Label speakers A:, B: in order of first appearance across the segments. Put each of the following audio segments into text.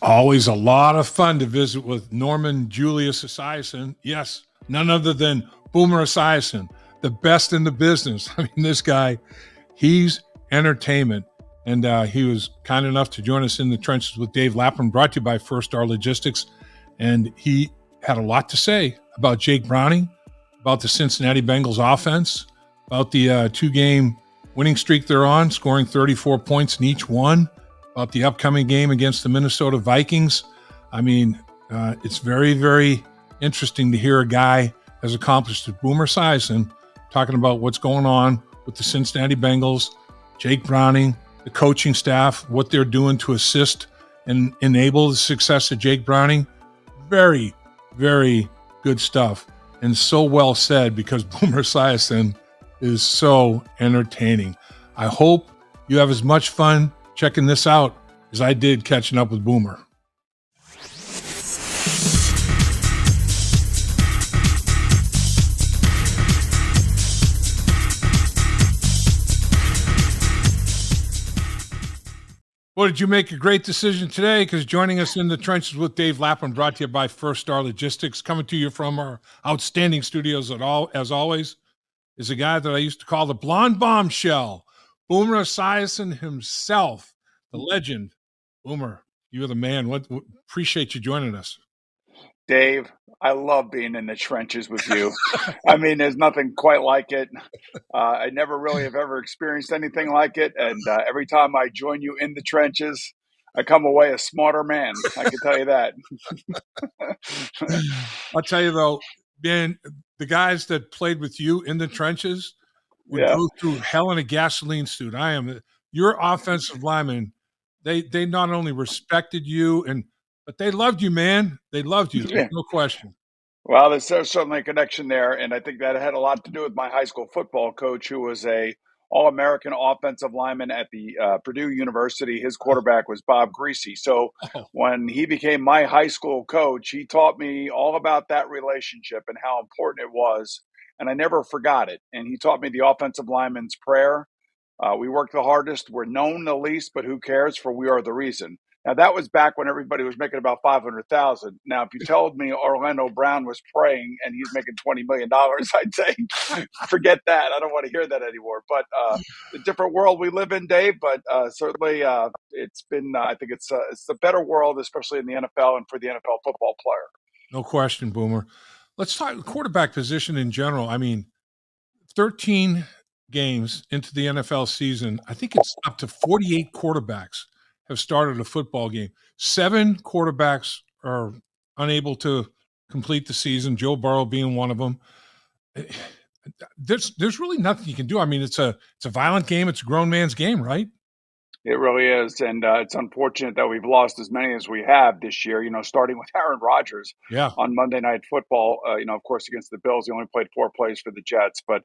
A: always a lot of fun to visit with Norman Julius Esiason. Yes, none other than Boomer Esiason, the best in the business. I mean, this guy, he's entertainment. And he was kind enough to join us in the trenches with Dave Lapham, brought to you by First Star Logistics. And he had a lot to say about Jake Browning, about the Cincinnati Bengals offense, about the two-game winning streak they're on, scoring 34 points in each one, about the upcoming game against the Minnesota Vikings. I mean, it's very, very interesting to hear a guy as accomplished as Boomer Esiason talking about what's going on with the Cincinnati Bengals, Jake Browning, the coaching staff, what they're doing to assist and enable the success of Jake Browning. Very, very good stuff. And so well said, because Boomer Esiason is so entertaining. I hope you have as much fun checking this out as I did catching up with Boomer. Well, did you make a great decision today? Because joining us in the trenches with Dave Lapham, brought to you by First Star Logistics, coming to you from our outstanding studios as always, is a guy that I used to call the blonde bombshell, Boomer Esiason himself, the legend. Boomer, you're the man. Appreciate you joining us.
B: Dave, I love being in the trenches with you. I mean, there's nothing quite like it. I never really have ever experienced anything like it. And every time I join you in the trenches, I come away a smarter man. I can tell you that.
A: I'll tell you, though, man, the guys that played with you in the trenches would go through hell in a gasoline suit. Your offensive linemen, they not only respected you but they loved you, man. They loved you. There's no question.
B: Well, there's certainly a connection there, and I think that had a lot to do with my high school football coach, who was a All-American offensive lineman at the Purdue University. His quarterback was Bob Greasy. So when he became my high school coach, he taught me all about that relationship and how important it was, and I never forgot it. And he taught me the offensive lineman's prayer. We work the hardest. We're known the least, but who cares? For we are the reason. Now, that was back when everybody was making about $500,000. Now, if you told me Orlando Brown was praying and he's making $20 million, I'd say, forget that. I don't want to hear that anymore. But the different world we live in, Dave. But certainly, it's been. I think it's a better world, especially in the NFL and for the NFL football player.
A: No question, Boomer. Let's talk quarterback position in general. I mean, 13 games into the NFL season, I think it's up to 48 quarterbacks have started a football game. 7 quarterbacks are unable to complete the season, Joe Burrow being one of them. There's really nothing you can do. I mean, it's a violent game. It's a grown man's game, right?
B: It really is. And it's unfortunate that we've lost as many as we have this year, starting with Aaron Rodgers on Monday Night Football, of course, against the Bills. He only played 4 plays for the Jets. But,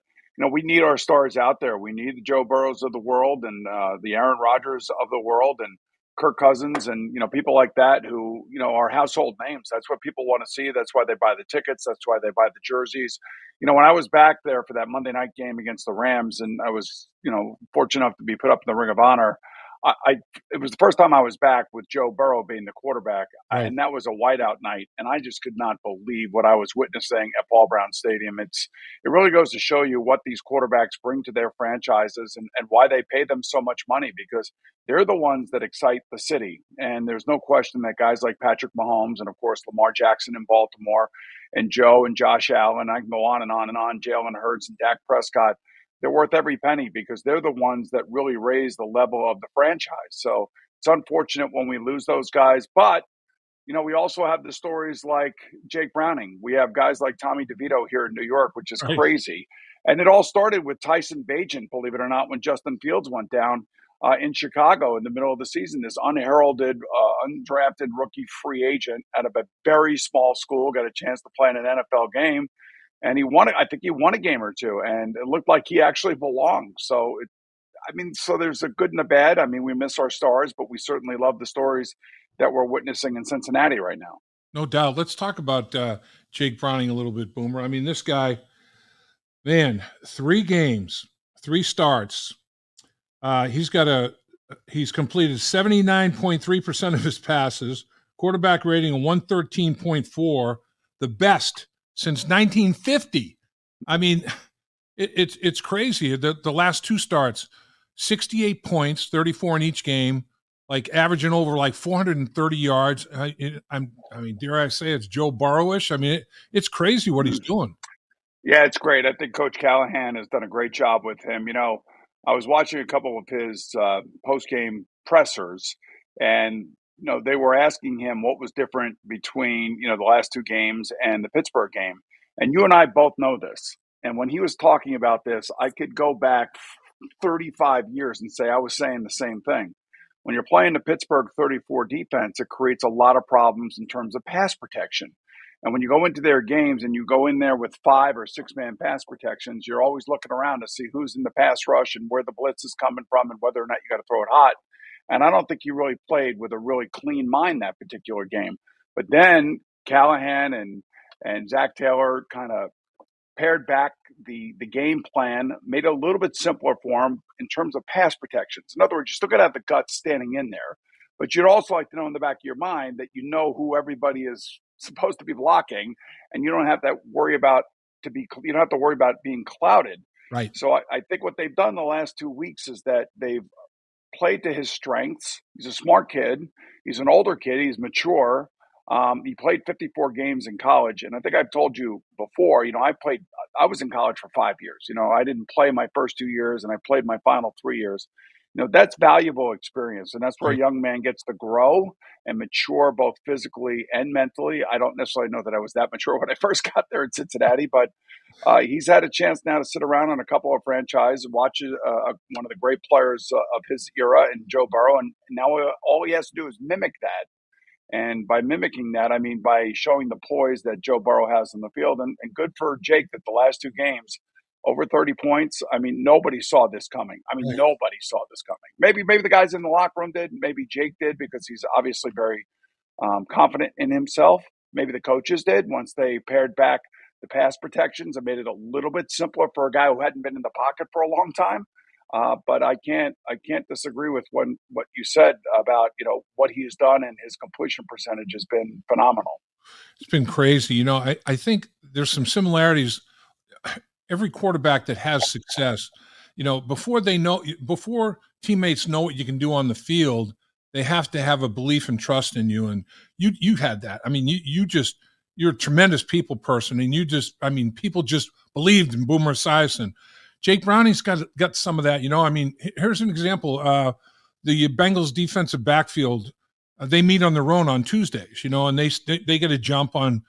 B: we need our stars out there. We need the Joe Burrows of the world and the Aaron Rodgers of the world and Kirk Cousins and, people like that who, are household names. That's what people want to see. That's why they buy the tickets. That's why they buy the jerseys. When I was back there for that Monday night game against the Rams, and I was, fortunate enough to be put up in the Ring of Honor, it was the first time I was back with Joe Burrow being the quarterback, and that was a whiteout night, and I just could not believe what I was witnessing at Paul Brown Stadium. It really goes to show you what these quarterbacks bring to their franchises and why they pay them so much money, because they're the ones that excite the city. And there's no question that guys like Patrick Mahomes and, of course, Lamar Jackson in Baltimore and Joe and Josh Allen, I can go on and on and on, Jalen Hurts and Dak Prescott, they're worth every penny because they're the ones that really raise the level of the franchise. So it's unfortunate when we lose those guys. But, we also have the stories like Jake Browning. We have guys like Tommy DeVito here in New York, which is crazy. And it all started with Tyson Bagent, believe it or not, when Justin Fields went down in Chicago in the middle of the season. This unheralded, undrafted rookie free agent out of a very small school got a chance to play in an NFL game. And I think he won a game or two, and it looked like he actually belonged. So, so there's a good and a bad. I mean, we miss our stars, but we certainly love the stories that we're witnessing in Cincinnati right now.
A: No doubt. Let's talk about Jake Browning a little bit, Boomer. I mean, this guy, man, 3 games, 3 starts. He's completed 79.3% of his passes quarterback rating of 113.4, the best since 1950. I mean, it's crazy. The last two starts, 68 points, 34 in each game, like averaging over like 430 yards. I mean, dare I say it's Joe Burrow-ish? I mean, it's crazy what he's doing.
B: Yeah, it's great. I think Coach Callahan has done a great job with him. I was watching a couple of his post-game pressers, and they were asking him what was different between the last two games and the Pittsburgh game. And you and I both know this. And when he was talking about this, I could go back 35 years and say I was saying the same thing. When you're playing the Pittsburgh 34 defense, it creates a lot of problems in terms of pass protection. And when you go into their games and you go in there with 5 or 6 man pass protections, you're always looking around to see who's in the pass rush and where the blitz is coming from and whether or not you got to throw it hot. And I don't think he really played with a really clean mind that particular game. But then Callahan and Zach Taylor kind of pared back the game plan, made it a little bit simpler for him in terms of pass protections. In other words, you still got to have the guts standing in there, but you'd also like to know in the back of your mind that you know who everybody is supposed to be blocking, and you don't have to worry about being clouded.
A: Right.
B: So I think what they've done the last 2 weeks is that they've played to his strengths. He's a smart kid. He's an older kid. He's mature. He played 54 games in college. And I think I've told you before, I was in college for 5 years. I didn't play my first 2 years and I played my final 3 years. That's valuable experience. And that's where a young man gets to grow and mature both physically and mentally. I don't necessarily know that I was that mature when I first got there in Cincinnati, but he's had a chance now to sit around on a couple of franchises and watch one of the great players of his era in Joe Burrow. And now all he has to do is mimic that. And by mimicking that, I mean by showing the poise that Joe Burrow has in the field. And good for Jake that the last 2 games, over 30 points. I mean, nobody saw this coming. Nobody saw this coming. Maybe the guys in the locker room did. Maybe Jake did because he's obviously very confident in himself. Maybe the coaches did once they pared back the pass protections and made it a little bit simpler for a guy who hadn't been in the pocket for a long time. But I can't disagree with what you said about what he has done, and his completion percentage has been phenomenal.
A: It's been crazy. I think there's some similarities. Every quarterback that has success, before teammates know what you can do on the field, they have to have a belief and trust in you. And you had that. I mean, you're a tremendous people person, and people just believed in Boomer Esiason. Jake Browning's got some of that, here's an example. The Bengals defensive backfield, they meet on their own on Tuesdays, and they get a jump on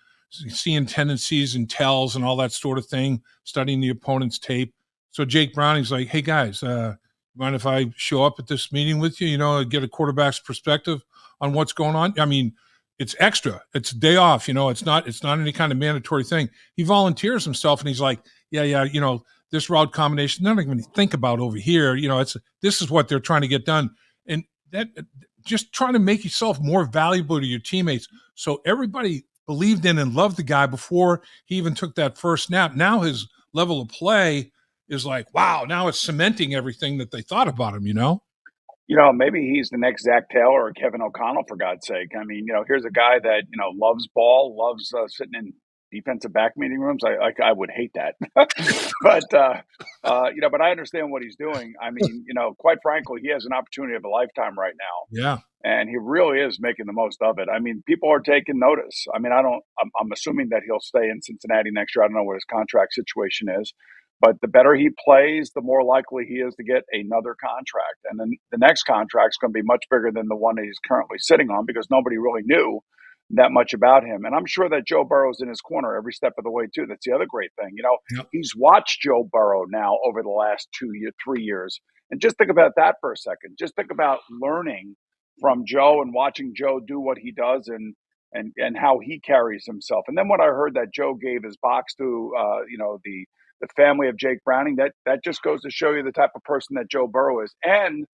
A: seeing tendencies and tells and all that sort of thing, studying the opponent's tape. So Jake Browning's like, hey guys, mind if I show up at this meeting with you, get a quarterback's perspective on what's going on? I mean, it's extra. It's a day off, it's not any kind of mandatory thing. He volunteers himself and he's like, yeah, this route combination, they're not going to think about over here. This is what they're trying to get done. And that just trying to make yourself more valuable to your teammates. So everybody believed in and loved the guy before he even took that first snap. Now his level of play is like, wow, now it's cementing everything that they thought about him,
B: Maybe he's the next Zach Taylor or Kevin O'Connell, for God's sake. I mean, here's a guy that, loves ball, loves sitting in defensive back meeting rooms. I would hate that. but I understand what he's doing. I mean, quite frankly, he has an opportunity of a lifetime right now.
A: Yeah.
B: And he really is making the most of it. I mean, people are taking notice. I mean, I'm assuming that he'll stay in Cincinnati next year. I don't know what his contract situation is, but the better he plays, the more likely he is to get another contract. And then the next contract is going to be much bigger than the one that he's currently sitting on because nobody really knew that much about him. And I'm sure that Joe Burrow's in his corner every step of the way too. That's the other great thing.
A: Yep.
B: He's watched Joe Burrow now over the last 3 years. And just think about that for a second. Just think about learning from Joe and watching Joe do what he does and how he carries himself. And then when I heard that Joe gave his box to the family of Jake Browning, that just goes to show you the type of person that Joe Burrow is. And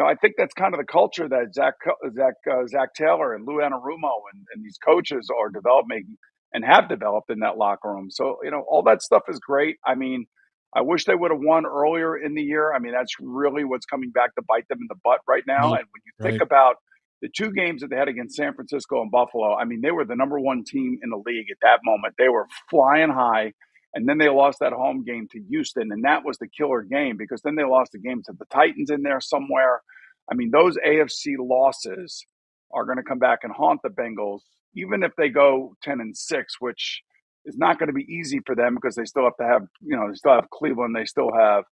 B: I think that's kind of the culture that Zach Taylor and Lou Anarumo and these coaches are developing and have developed in that locker room. So all that stuff is great. I mean, I wish they would have won earlier in the year. I mean, that's really what's coming back to bite them in the butt right now. And when you think about the two games that they had against San Francisco and Buffalo, I mean, they were the number one team in the league at that moment. They were flying high. And then they lost that home game to Houston, and that was the killer game because then they lost the game to the Titans in there somewhere. I mean, those AFC losses are going to come back and haunt the Bengals, even if they go 10-6, which is not going to be easy for them because they still have to have, they still have Cleveland, they still have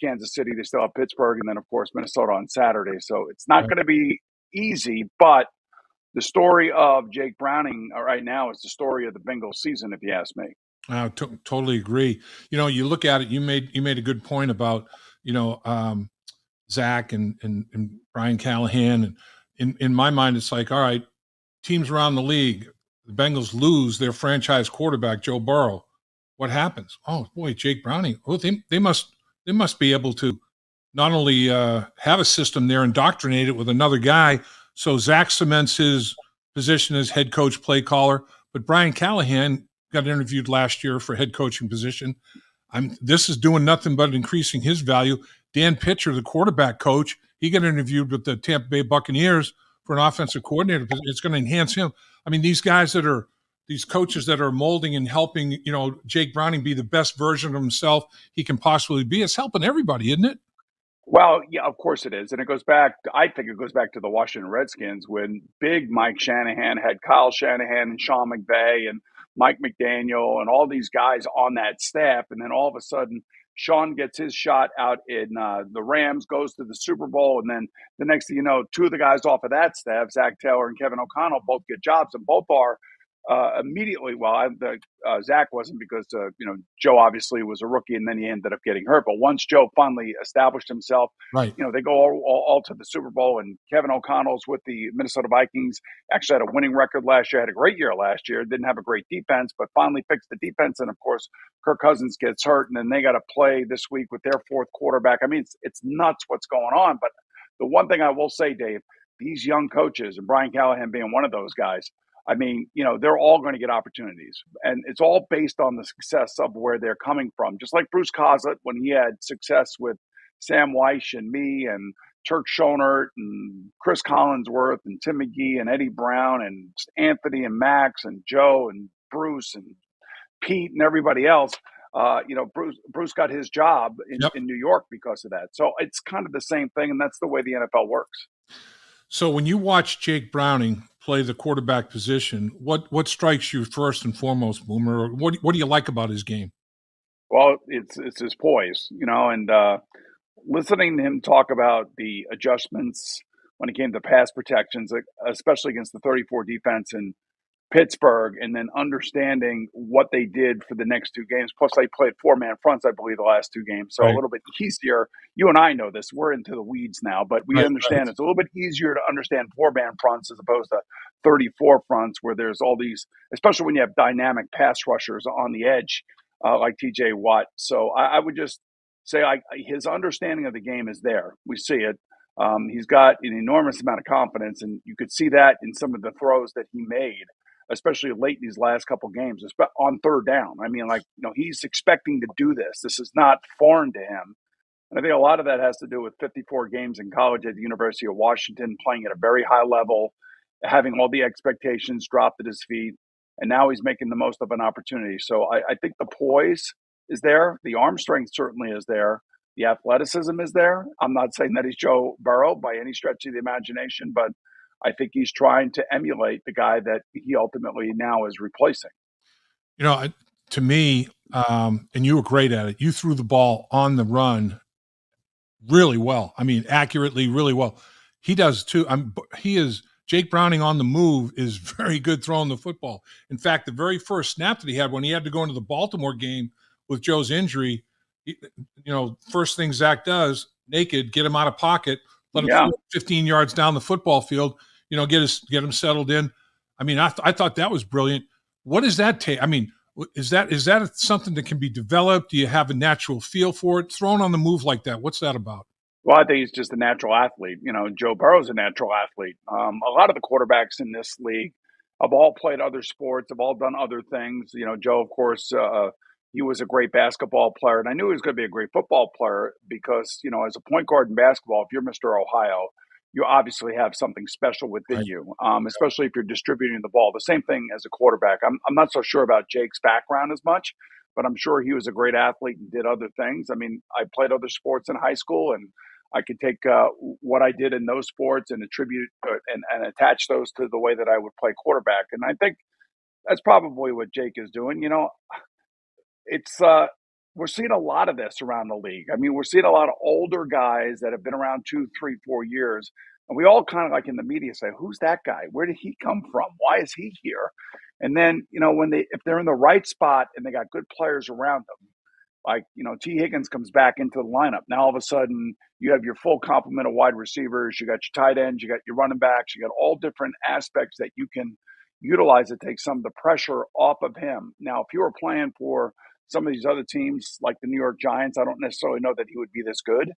B: Kansas City, they still have Pittsburgh, and then of course Minnesota on Saturday. So it's not going to be easy, but the story of Jake Browning right now is the story of the Bengals season, if you ask me.
A: I totally agree. You look at it. You made a good point about Zach and Brian Callahan. And in my mind, it's like, all right, teams around the league, the Bengals lose their franchise quarterback, Joe Burrow. What happens? Oh boy, Jake Browning. Oh, they must be able to not only have a system there, indoctrinate it with another guy. So Zach cements his position as head coach, play caller, but Brian Callahan got interviewed last year for head coaching position. This is doing nothing but increasing his value. Dan Pitcher, the quarterback coach, he got interviewed with the Tampa Bay Buccaneers for an offensive coordinator. It's going to enhance him. I mean, these coaches that are molding and helping, Jake Browning be the best version of himself he can possibly be. It's helping everybody, isn't it?
B: Well, yeah, of course it is. And I think it goes back to the Washington Redskins when big Mike Shanahan had Kyle Shanahan and Sean McVay and Mike McDaniel and all these guys on that staff. And then all of a sudden, Sean gets his shot out in the Rams, goes to the Super Bowl. And then the next thing you know, two of the guys off of that staff, Zach Taylor and Kevin O'Connell, both get jobs and both are immediately. Well, Zach wasn't because, Joe obviously was a rookie and then he ended up getting hurt. But once Joe finally established himself,
A: right,
B: they go all to the Super Bowl. And Kevin O'Connell's with the Minnesota Vikings, actually had a winning record last year, had a great year last year, didn't have a great defense, but finally fixed the defense. And of course, Kirk Cousins gets hurt and then they got to play this week with their fourth quarterback. I mean, it's nuts what's going on. But the one thing I will say, Dave, these young coaches, and Brian Callahan being one of those guys, I mean, they're all going to get opportunities. And it's all based on the success of where they're coming from. Just like Bruce Coslet, when he had success with Sam Weish and me and Turk Schonert and Chris Collinsworth and Tim McGee and Eddie Brown and Anthony and Max and Joe and Bruce and Pete and everybody else, Bruce got his job in New York because of that. So it's kind of the same thing, and that's the way the NFL works.
A: So when you watch Jake Browning play the quarterback position, what strikes you first and foremost, Boomer? What do you like about his game?
B: Well, it's his poise, and listening to him talk about the adjustments when it came to pass protections, especially against the 34 defense in Pittsburgh, and then understanding what they did for the next two games. Plus, they played four-man fronts, I believe, the last two games. So right. A little bit easier. You and I know this. We're into the weeds now, but we understand It's a little bit easier to understand four-man fronts as opposed to 34 fronts where there's all these, especially when you have dynamic pass rushers on the edge like TJ Watt. So I would just say his understanding of the game is there. We see it. He's got an enormous amount of confidence, and you could see that in some of the throws that he made, especially late in these last couple games, on third down. I mean, he's expecting to do this. This is not foreign to him. And I think a lot of that has to do with 54 games in college at the University of Washington, playing at a very high level, having all the expectations dropped at his feet. And now he's making the most of an opportunity. So I think the poise is there. The arm strength certainly is there. The athleticism is there. I'm not saying that he's Joe Burrow by any stretch of the imagination, but I think he's trying to emulate the guy that he ultimately now is replacing.
A: To me, and you were great at it, you threw the ball on the run really well. I mean, accurately, really well. He does too. Jake Browning on the move is very good throwing the football. In fact, the very first snap that he had when he had to go into the Baltimore game with Joe's injury, first thing Zach does, naked, get him out of pocket, let him 15 yards down the football field, get him settled in. I mean, I thought that was brilliant. What does that take? I mean, is that something that can be developed? Do you have a natural feel for it? Thrown on the move like that, what's that about?
B: Well, I think he's just a natural athlete. Joe Burrow's a natural athlete. A lot of the quarterbacks in this league have all played other sports, have all done other things. Joe, of course, he was a great basketball player, and I knew he was going to be a great football player because, as a point guard in basketball, if you're Mr. Ohio, you obviously have something special within
A: Right.
B: you, especially if you're distributing the ball. The same thing as a quarterback. I'm not so sure about Jake's background as much, but I'm sure he was a great athlete and did other things. I mean, I played other sports in high school, and I could take what I did in those sports and attribute and attach those to the way that I would play quarterback. And I think that's probably what Jake is doing. It's we're seeing a lot of this around the league. I mean, we're seeing a lot of older guys that have been around 2, 3, 4 years, and we all kind of like in the media say, "Who's that guy? Where did he come from? Why is he here?" And then if they're in the right spot and they got good players around them, like T. Higgins comes back into the lineup. Now all of a sudden you have your full complement of wide receivers. You got your tight ends. You got your running backs. You got all different aspects that you can utilize to take some of the pressure off of him. Now, if you were playing for some of these other teams like the New York Giants, I don't necessarily know that he would be this good,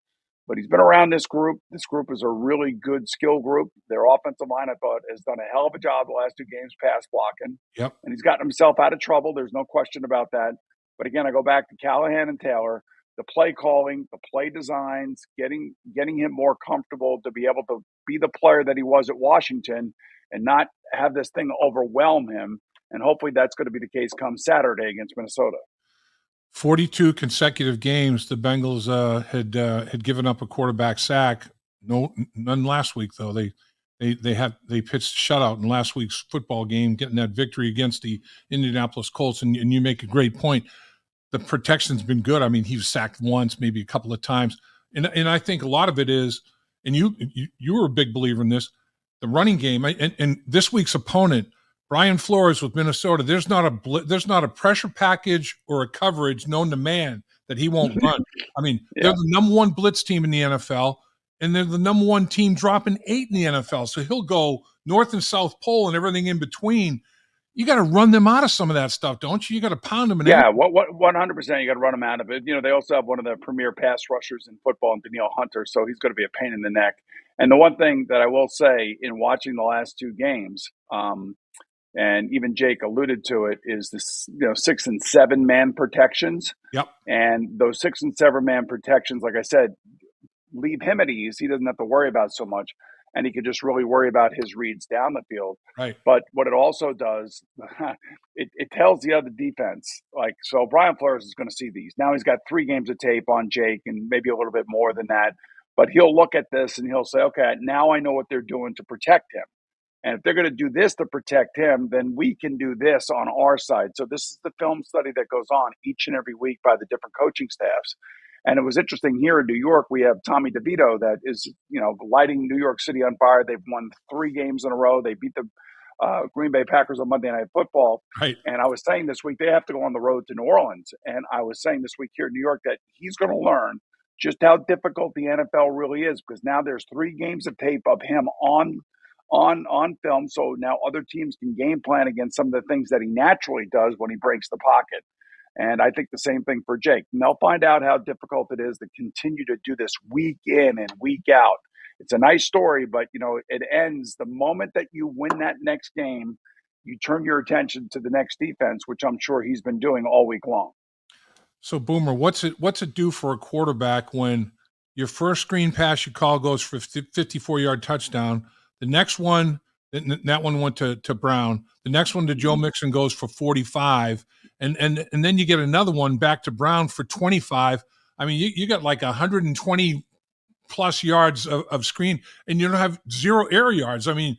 B: but he's been around this group. This group is a really good skill group. Their offensive lineup has done a hell of a job the last 2 games pass blocking.
A: Yep.
B: And he's gotten himself out of trouble. There's no question about that. But again, I go back to Callahan and Taylor, the play calling, the play designs, getting him more comfortable to be able to be the player that he was at Washington and not have this thing overwhelm him. And hopefully that's going to be the case come Saturday against Minnesota.
A: 42 consecutive games, the Bengals had given up a quarterback sack. None last week though. They pitched a shutout in last week's football game, getting that victory against the Indianapolis Colts. And you make a great point. The protection's been good. I mean, he was sacked once, maybe a couple of times, and I think a lot of it is, and you were a big believer in this, the running game. And this week's opponent, Brian Flores with Minnesota, there's not a pressure package or a coverage known to man that he won't run. I mean, they're the number 1 blitz team in the NFL, and they're the number 1 team dropping 8 in the NFL. So he'll go north and south pole and everything in between. You got to run them out of some of that stuff, don't you? You got to pound them.
B: Yeah, 100%. You got to run them out of it. They also have one of the premier pass rushers in football, Danielle Hunter, so he's going to be a pain in the neck. And the one thing that I will say in watching the last 2 games, and even Jake alluded to it, is this 6 and 7 man protections.
A: Yep.
B: And those 6 and 7 man protections, like I said, leave him at ease. He doesn't have to worry about so much. And he could just really worry about his reads down the field.
A: Right.
B: But what it also does, it tells the other defense, so Brian Flores is going to see these. Now he's got 3 games of tape on Jake and maybe a little bit more than that. But he'll look at this and he'll say, okay, now I know what they're doing to protect him. And if they're going to do this to protect him, then we can do this on our side. So this is the film study that goes on each and every week by the different coaching staffs. And it was interesting here in New York, we have Tommy DeVito that is, lighting New York City on fire. They've won 3 games in a row. They beat the Green Bay Packers on Monday Night Football.
A: Right.
B: And I was saying this week, they have to go on the road to New Orleans. And I was saying this week here in New York that he's going to learn just how difficult the NFL really is, because now there's 3 games of tape of him on film. So now other teams can game plan against some of the things that he naturally does when he breaks the pocket. And I think the same thing for Jake. And they'll find out how difficult it is to continue to do this week in and week out. It's a nice story, but, it ends the moment that you win that next game. You turn your attention to the next defense, which I'm sure he's been doing all week long.
A: So, Boomer, what's it do for a quarterback when your first screen pass you call goes for 54-yard touchdown? The next one, that one went to Brown. The next one to Joe Mixon goes for 45. And then you get another one back to Brown for 25. I mean, you got like 120 plus yards of screen, and you don't have 0 air yards. I mean,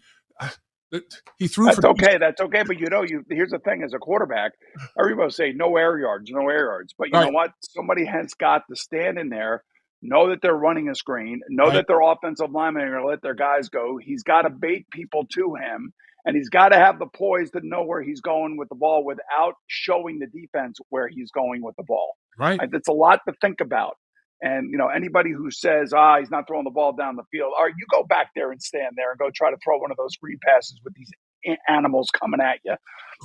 A: he threw.
B: That's okay. That's okay. But here's the thing: as a quarterback, everybody say no air yards, no air yards. But you know what? Somebody has got to stand in there, know that they're running a screen, know that their offensive linemen are going to let their guys go. He's got to bait people to him. And he's got to have the poise to know where he's going with the ball without showing the defense where he's going with the ball.
A: Right.
B: It's a lot to think about. And, anybody who says, he's not throwing the ball down the field, all right, you go back there and stand there and go try to throw one of those screen passes with these animals coming at you.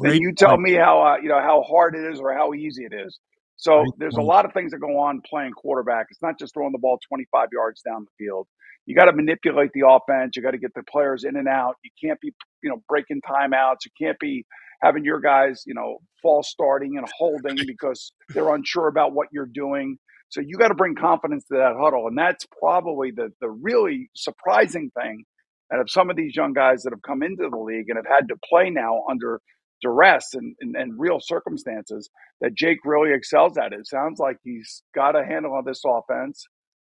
B: Then you tell me how hard it is or how easy it is. So there's a lot of things that go on playing quarterback. It's not just throwing the ball 25 yards down the field. You got to manipulate the offense. You got to get the players in and out. You can't be, breaking timeouts. You can't be having your guys, false starting and holding because they're unsure about what you're doing. So you got to bring confidence to that huddle. And that's probably the really surprising thing out of some of these young guys that have come into the league and have had to play now under duress and real circumstances that Jake really excels at. It sounds like he's got a handle on this offense.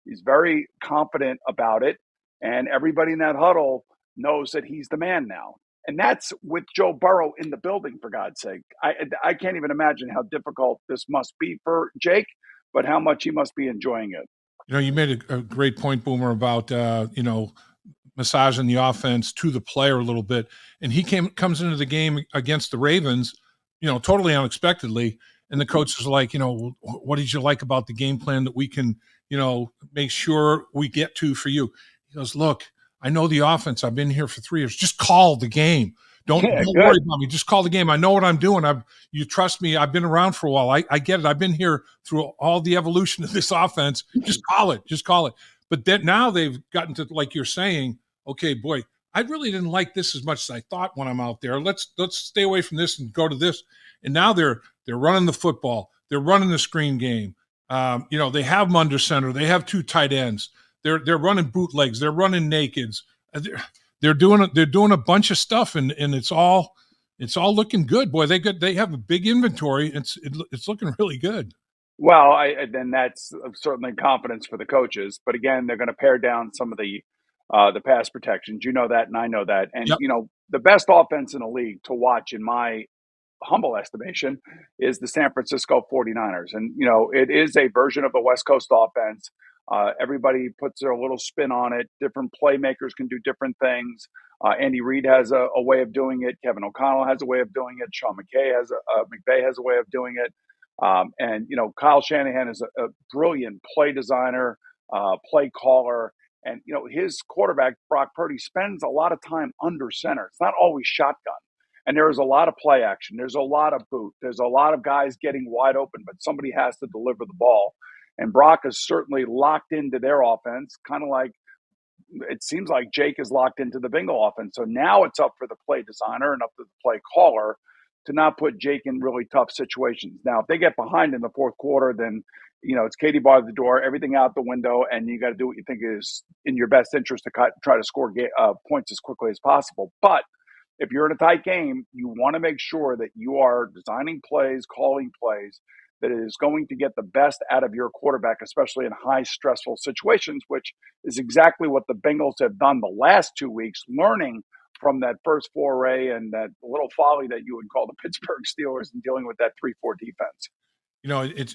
B: He's very confident about it. And everybody in that huddle knows that he's the man now. And that's with Joe Burrow in the building, for God's sake. I can't even imagine how difficult this must be for Jake, but how much he must be enjoying it.
A: You made a great point, Boomer, about, massaging the offense to the player a little bit. And he comes into the game against the Ravens, totally unexpectedly. And the coach is like, what did you like about the game plan that we can, make sure we get to for you? He goes, look, I know the offense. I've been here for 3 years. Just call the game. Don't worry about me. Just call the game. I know what I'm doing. You trust me. I've been around for a while. I get it. I've been here through all the evolution of this offense. Just call it. Just call it. But then now they've gotten to, like you're saying, okay, boy, I really didn't like this as much as I thought when I'm out there. Let's stay away from this and go to this. And now they're running the football. They're running the screen game. They have them under center. They have 2 tight ends. They're running bootlegs. They're running nakeds. They're doing a bunch of stuff, and it's all looking good. Boy, they have a big inventory. It's looking really good.
B: Well, then that's certainly confidence for the coaches. But again, they're going to pare down some of the pass protections. You know that, and I know that. And
A: yep.
B: The best offense in the league to watch, in my humble estimation, is the San Francisco 49ers. And it is a version of the West Coast offense. Everybody puts their little spin on it. Different playmakers can do different things. Andy Reid has a way of doing it. Kevin O'Connell has a way of doing it. Sean McVay has a way of doing it. And Kyle Shanahan is a brilliant play designer, play caller. And, his quarterback, Brock Purdy, spends a lot of time under center. It's not always shotgun. And there is a lot of play action. There's a lot of boot. There's a lot of guys getting wide open, but somebody has to deliver the ball. And Brock is certainly locked into their offense, kind of like it seems like Jake is locked into the Bengal offense. So now it's up for the play designer and up to the play caller to not put Jake in really tough situations. Now, if they get behind in the fourth quarter, then it's Katie bar at the door, everything out the window, and you got to do what you think is in your best interest to try to score points as quickly as possible. But if you're in a tight game, you want to make sure that you are designing plays, calling plays that is going to get the best out of your quarterback, especially in high stressful situations, which is exactly what the Bengals have done the last 2 weeks, learning from that first foray and that little folly that you would call the Pittsburgh Steelers and dealing with that 3-4 defense.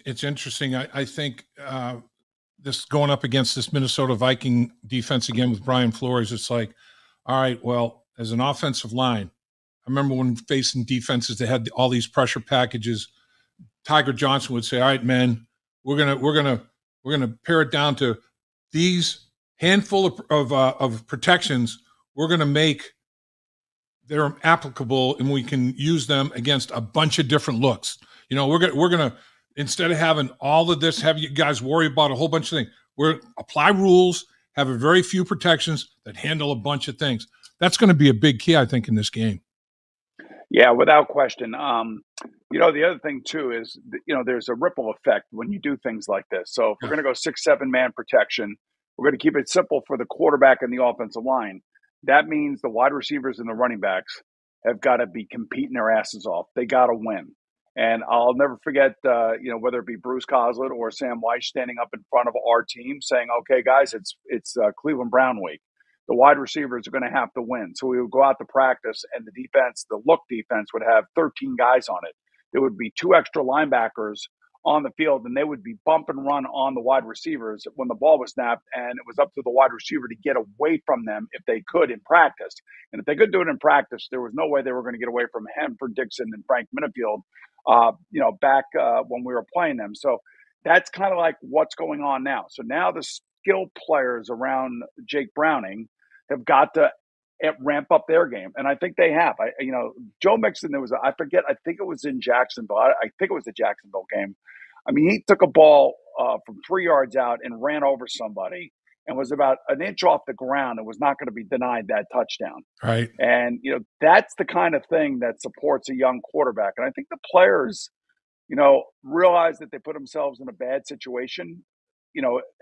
A: It's interesting. I think this going up against this Minnesota Viking defense again with Brian Flores, it's like, all right, well, as an offensive line, I remember when facing defenses that had all these pressure packages, Tiger Johnson would say, all right, man, we're gonna pare it down to these handful of protections. We're gonna make they're applicable and we can use them against a bunch of different looks. We're gonna instead of having all of this, have you guys worry about a whole bunch of things. We're apply rules, have a very few protections that handle a bunch of things. That's going to be a big key, I think, in this game.
B: Yeah, without question. The other thing too is, there's a ripple effect when you do things like this. So if we're going to go 6-7 man protection, we're going to keep it simple for the quarterback and the offensive line. That means the wide receivers and the running backs have got to be competing their asses off. They got to win. And I'll never forget, whether it be Bruce Coslett or Sam Weiss standing up in front of our team saying, okay, guys, it's Cleveland Brown week. The wide receivers are going to have to win. So we would go out to practice, and the defense, the look defense, would have 13 guys on it. There would be 2 extra linebackers on the field, and they would be bump and run on the wide receivers when the ball was snapped, and it was up to the wide receiver to get away from them if they could in practice. And if they could do it in practice, there was no way they were going to get away from Hanford Dixon and Frank Minifield, back when we were playing them. So that's kind of like what's going on now. So now the skilled players around Jake Browning have got to ramp up their game. And I think they have. Joe Mixon, I think it was in Jacksonville. I think it was the Jacksonville game. I mean, he took a ball from 3 yards out and ran over somebody and was about an inch off the ground and was not going to be denied that touchdown.
A: Right.
B: And, that's the kind of thing that supports a young quarterback. And I think the players, realize that they put themselves in a bad situation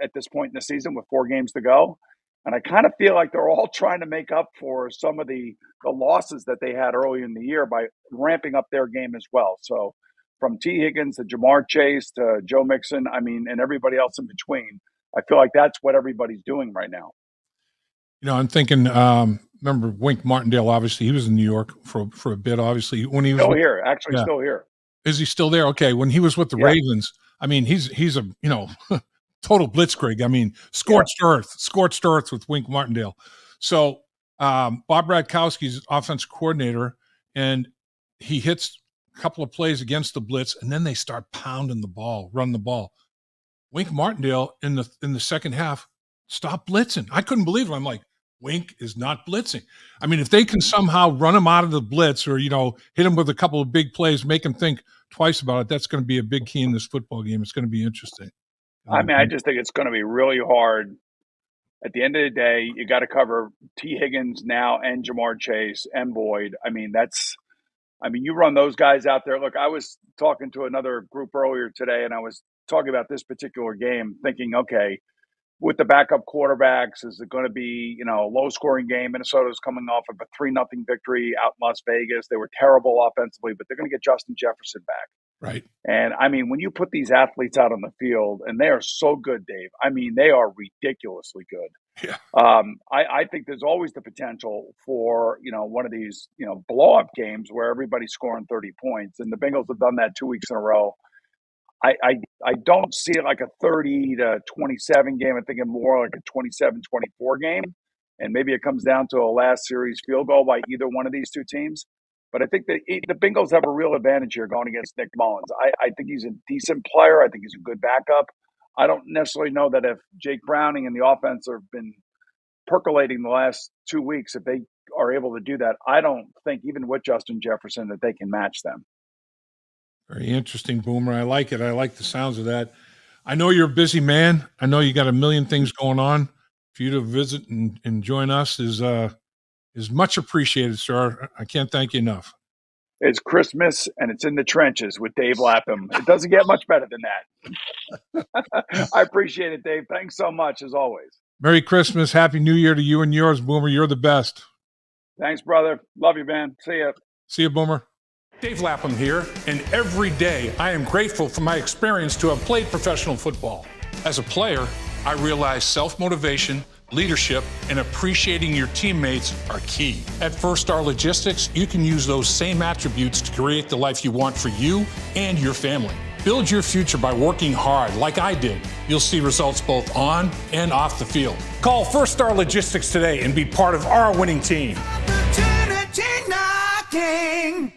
B: at this point in the season with 4 games to go. And I kind of feel like they're all trying to make up for some of the losses that they had early in the year by ramping up their game as well. So from T. Higgins to Jamar Chase to Joe Mixon, and everybody else in between, I feel like that's what everybody's doing right now.
A: I'm thinking, remember Wink Martindale, obviously, he was in New York for a bit, obviously. When he was
B: still here.
A: Is he still there? Okay. When he was with the Ravens, he's a, total blitzkrieg. Scorched earth with Wink Martindale. So Bob Radkowski's offensive coordinator, and he hits a couple of plays against the blitz, and then they start pounding the ball, run the ball. Wink Martindale in the second half stopped blitzing. I couldn't believe it. I'm like, Wink is not blitzing. If they can somehow run him out of the blitz or, hit him with a couple of big plays, make him think twice about it, that's going to be a big key in this football game. It's going to be interesting.
B: I just think it's going to be really hard. At the end of the day, you got to cover T. Higgins now and Jamar Chase and Boyd. You run those guys out there. Look, I was talking to another group earlier today, and I was talking about this particular game, thinking, okay, with the backup quarterbacks, is it going to be, a low-scoring game? Minnesota's coming off of a 3-0 victory out in Las Vegas. They were terrible offensively, but they're going to get Justin Jefferson back.
A: Right.
B: And, when you put these athletes out on the field, and they are so good, Dave, they are ridiculously good.
A: Yeah.
B: I think there's always the potential for, one of these, blow-up games where everybody's scoring 30 points. And the Bengals have done that 2 weeks in a row. I don't see it like a 30-27 game. I'm thinking more like a 27-24 game. And maybe it comes down to a last series field goal by either one of these two teams. But I think that the Bengals have a real advantage here going against Nick Mullins. I think he's a decent player. I think he's a good backup. I don't necessarily know that if Jake Browning and the offense have been percolating the last 2 weeks, if they are able to do that, I don't think even with Justin Jefferson that they can match them.
A: Very interesting, Boomer. I like it. I like the sounds of that. I know you're a busy man. I know you got a million things going on. For you to visit and join us is much appreciated, sir. I can't thank you enough.
B: It's Christmas, and it's in the trenches with Dave Lapham. It doesn't get much better than that. I appreciate it, Dave. Thanks so much, as always.
A: Merry Christmas. Happy New Year to you and yours, Boomer. You're the best.
B: Thanks, brother. Love you, man. See ya.
A: See you, Boomer.
C: Dave Lapham here, and every day I am grateful for my experience to have played professional football. As a player, I realized self-motivation, leadership, and appreciating your teammates are key. At First Star Logistics, you can use those same attributes to create the life you want for you and your family. Build your future by working hard like I did. You'll see results both on and off the field. Call First Star Logistics today and be part of our winning team.
D: Opportunity knocking.